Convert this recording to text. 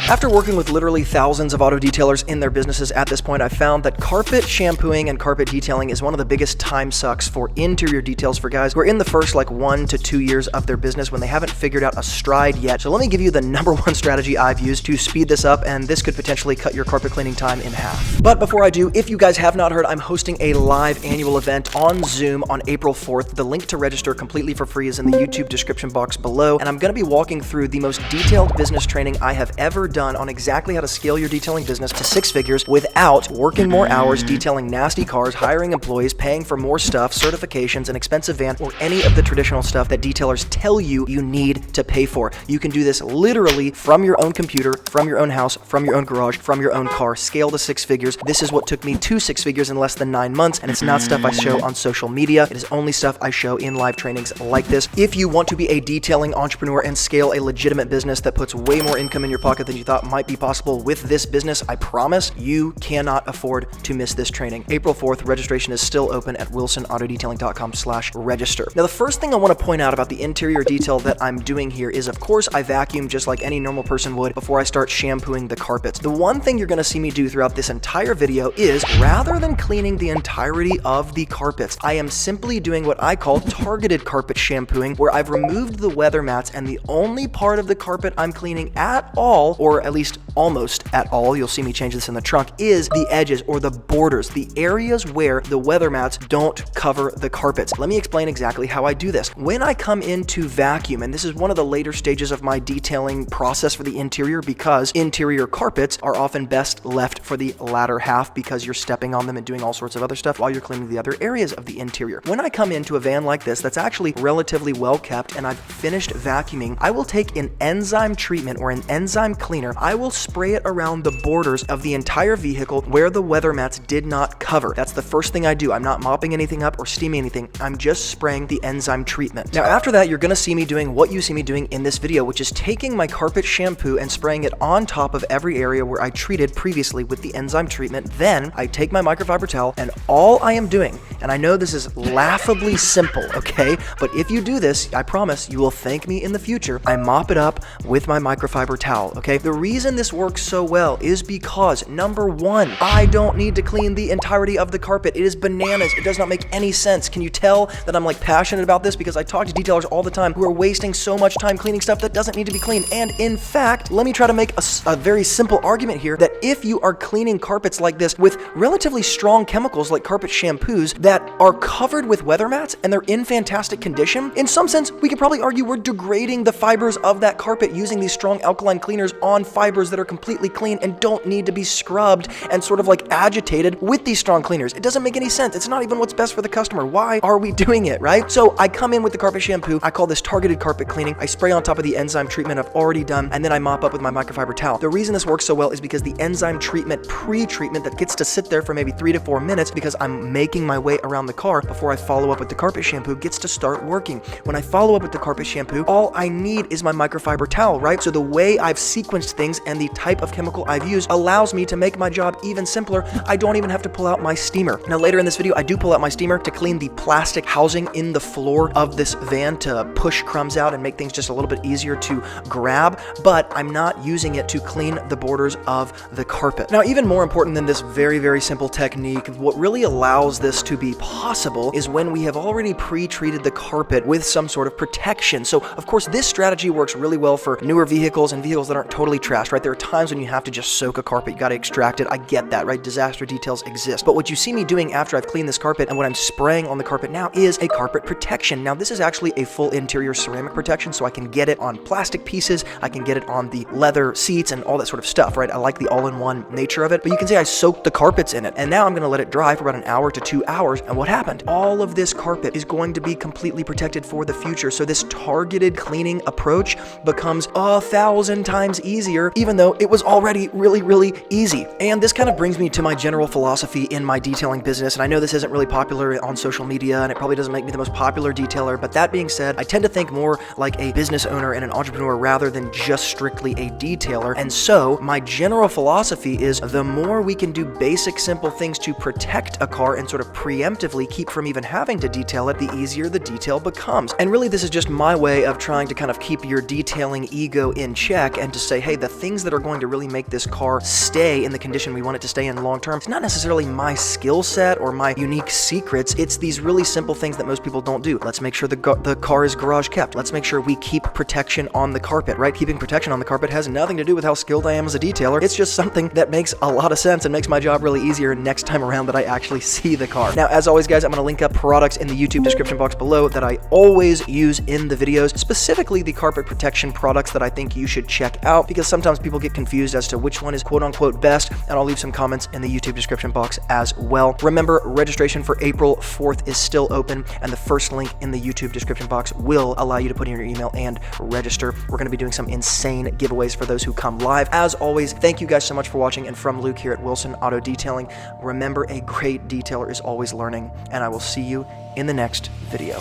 After working with literally thousands of auto detailers in their businesses at this point, I found that carpet shampooing and carpet detailing is one of the biggest time sucks for interior details for guys who are in the first like 1 to 2 years of their business when they haven't figured out a stride yet. So let me give you the #1 strategy I've used to speed this up, and this could potentially cut your carpet cleaning time in half. But before I do, if you guys have not heard, I'm hosting a live annual event on Zoom on April 4th. The link to register completely for free is in the YouTube description box below, and I'm going to be walking through the most detailed business training I have ever done on exactly how to scale your detailing business to 6 figures without working more hours, detailing nasty cars, hiring employees, paying for more stuff, certifications, an expensive van, or any of the traditional stuff that detailers tell you you need to pay for. You can do this literally from your own computer, from your own house, from your own garage, from your own car. Scale to 6 figures. This is what took me to 6 figures in less than 9 months, and it's not stuff I show on social media. It is only stuff I show in live trainings like this. If you want to be a detailing entrepreneur and scale a legitimate business that puts way more income in your pocket than you thought might be possible with this business, I promise you cannot afford to miss this training. April 4th, registration is still open at wilsonautodetailing.com/register. Now, the first thing I want to point out about the interior detail that I'm doing here is, of course, I vacuum just like any normal person would before I start shampooing the carpets. The one thing you're going to see me do throughout this entire video is, rather than cleaning the entirety of the carpets, I am simply doing what I call targeted carpet shampooing, where I've removed the weather mats, and the only part of the carpet I'm cleaning at all, or at least almost at all, you'll see me change this in the trunk, is the edges or the borders, the areas where the weather mats don't cover the carpets. Let me explain exactly how I do this. When I come in to vacuum, and this is one of the later stages of my detailing process for the interior, because interior carpets are often best left for the latter half because you're stepping on them and doing all sorts of other stuff while you're cleaning the other areas of the interior. When I come into a van like this that's actually relatively well kept and I've finished vacuuming, I will take an enzyme treatment or an enzyme cleaner. I will spray it around the borders of the entire vehicle where the weather mats did not cover. That's the first thing I do. I'm not mopping anything up or steaming anything. I'm just spraying the enzyme treatment. Now, after that, you're going to see me doing what you see me doing in this video, which is taking my carpet shampoo and spraying it on top of every area where I treated previously with the enzyme treatment. Then I take my microfiber towel, and all I am doing, and I know this is laughably simple, okay? But if you do this, I promise you will thank me in the future. I mop it up with my microfiber towel, okay? The reason this works so well is because, #1, I don't need to clean the entirety of the carpet. It is bananas. It does not make any sense. Can you tell that I'm like passionate about this? Because I talk to detailers all the time who are wasting so much time cleaning stuff that doesn't need to be cleaned. And in fact, let me try to make a very simple argument here that if you are cleaning carpets like this with relatively strong chemicals like carpet shampoos that are covered with weather mats and they're in fantastic condition, in some sense, we could probably argue we're degrading the fibers of that carpet using these strong alkaline cleaners on fibers that are completely clean and don't need to be scrubbed and sort of like agitated with these strong cleaners. It doesn't make any sense. It's not even what's best for the customer. Why are we doing it, right? So I come in with the carpet shampoo. I call this targeted carpet cleaning. I spray on top of the enzyme treatment I've already done, and then I mop up with my microfiber towel. The reason this works so well is because the enzyme treatment, pre-treatment that gets to sit there for maybe 3 to 4 minutes because I'm making my way around the car before I follow up with the carpet shampoo, gets to start working. When I follow up with the carpet shampoo, all I need is my microfiber towel, right? So the way I've sequenced things and the type of chemical I've used allows me to make my job even simpler. I don't even have to pull out my steamer. Now, later in this video, I do pull out my steamer to clean the plastic housing in the floor of this van to push crumbs out and make things just a little bit easier to grab, but I'm not using it to clean the borders of the carpet. Now, even more important than this very, very simple technique, what really allows this to be possible is when we have already pre-treated the carpet with some sort of protection. So, of course, this strategy works really well for newer vehicles and vehicles that aren't totally trashed, right? There are times when you have to just soak a carpet. You got to extract it. I get that, right? Disaster details exist. But what you see me doing after I've cleaned this carpet and what I'm spraying on the carpet now is a carpet protection. Now, this is actually a full interior ceramic protection, so I can get it on plastic pieces. I can get it on the leather seats and all that sort of stuff, right? I like the all-in-one nature of it. But you can see I soaked the carpets in it, and now I'm going to let it dry for about an hour to 2 hours. And what happened? All of this carpet is going to be completely protected for the future. So this targeted cleaning approach becomes 1,000 times easier, even though it was already really, really easy. And this kind of brings me to my general philosophy in my detailing business. And I know this isn't really popular on social media, and it probably doesn't make me the most popular detailer. But that being said, I tend to think more like a business owner and an entrepreneur rather than just strictly a detailer. And so my general philosophy is the more we can do basic, simple things to protect a car and sort of preemptively keep from even having to detail it, the easier the detail becomes. And really, this is just my way of trying to kind of keep your detailing ego in check and to say, hey, hey, the things that are going to really make this car stay in the condition we want it to stay in long term, it's not necessarily my skill set or my unique secrets. It's these really simple things that most people don't do. Let's make sure the car is garage kept. Let's make sure we keep protection on the carpet, right? Keeping protection on the carpet has nothing to do with how skilled I am as a detailer. It's just something that makes a lot of sense and makes my job really easier next time around that I actually see the car. Now, as always, guys, I'm going to link up products in the YouTube description box below that I always use in the videos, specifically the carpet protection products that I think you should check out, because sometimes people get confused as to which one is quote unquote best, and I'll leave some comments in the YouTube description box as well. Remember, registration for April 4th is still open, and the first link in the YouTube description box will allow you to put in your email and register. We're going to be doing some insane giveaways for those who come live. As always, thank you guys so much for watching, and from Luke here at Wilson Auto Detailing, remember, a great detailer is always learning, and I will see you in the next video.